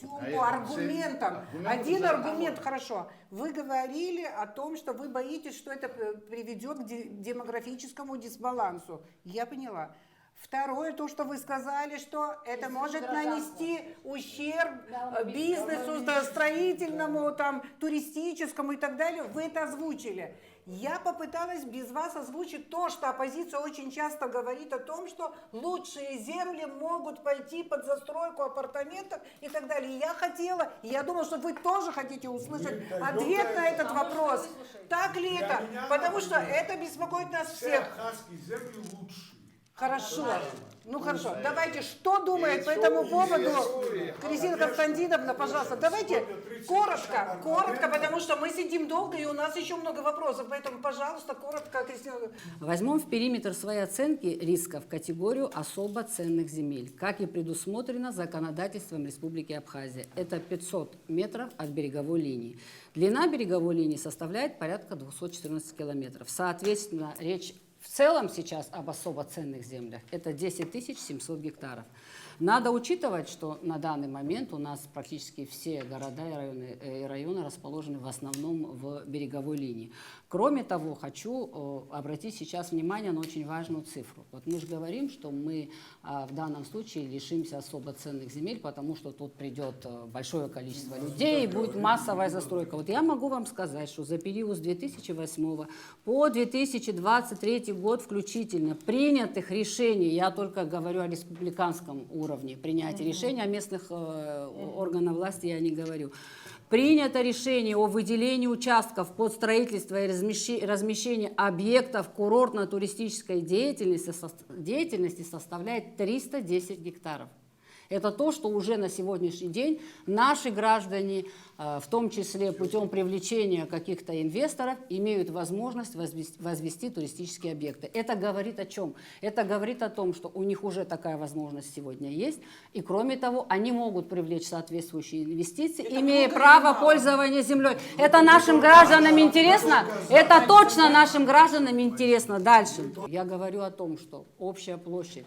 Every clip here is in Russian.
всем по аргументам. Один аргумент, хорошо. Вы говорили о том, что вы боитесь, что это приведет к демографическому дисбалансу. Я поняла. Второе, то, что вы сказали, что это может нанести ущерб бизнесу, строительному, там, туристическому и так далее. Вы это озвучили. Я попыталась без вас озвучить то, что оппозиция очень часто говорит о том, что лучшие земли могут пойти под застройку апартаментов и так далее. И я хотела, и я думала, что вы тоже хотите услышать ответ на этот вопрос. Так ли это? Потому что это беспокоит нас всех. Хорошо. Ну хорошо, давайте, что думает по этому поводу Кристина Константиновна, пожалуйста, давайте коротко, потому что мы сидим долго и у нас еще много вопросов, поэтому, пожалуйста, коротко, Кристина. Возьмем в периметр своей оценки риска в категорию особо ценных земель, как и предусмотрено законодательством Республики Абхазия. Это 500 метров от береговой линии. Длина береговой линии составляет порядка 214 километров. Соответственно, речь в целом сейчас об особо ценных землях это 10 700 гектаров. Надо учитывать, что на данный момент у нас практически все города и районы расположены в основном в береговой линии. Кроме того, хочу обратить сейчас внимание на очень важную цифру. Вот мы же говорим, что мы в данном случае лишимся особо ценных земель, потому что тут придет большое количество людей и будет массовая застройка. Вот я могу вам сказать, что за период с 2008 по 2023 год включительно принятых решений, я только говорю о республиканском уровне принятия решений, о местных органах власти я не говорю. Принято решение о выделении участков под строительство и размещение объектов курортно-туристической деятельности составляет 310 гектаров. Это то, что уже на сегодняшний день наши граждане, в том числе путем привлечения каких-то инвесторов, имеют возможность возвести туристические объекты. Это говорит о чем? Это говорит о том, что у них уже такая возможность сегодня есть, и кроме того, они могут привлечь соответствующие инвестиции, имея право пользования землей. Это нашим гражданам интересно? Это точно нашим гражданам интересно. Дальше. Я говорю о том, что общая площадь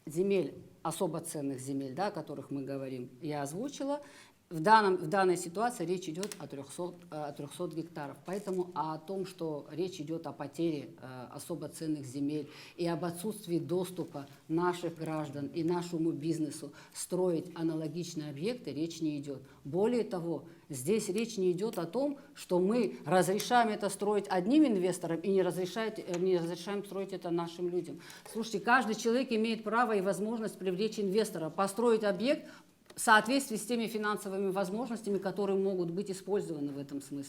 земель, особо ценных земель, да, о которых мы говорим, я озвучила. В данной ситуации речь идет о 300 гектаров. Поэтому о том, что речь идет о потере особо ценных земель и об отсутствии доступа наших граждан и нашему бизнесу строить аналогичные объекты, речь не идет. Более того, здесь речь не идет о том, что мы разрешаем это строить одним инвесторам и не разрешаем строить это нашим людям. Слушайте, каждый человек имеет право и возможность привлечь инвестора, построить объект в соответствии с теми финансовыми возможностями, которые могут быть использованы в этом смысле.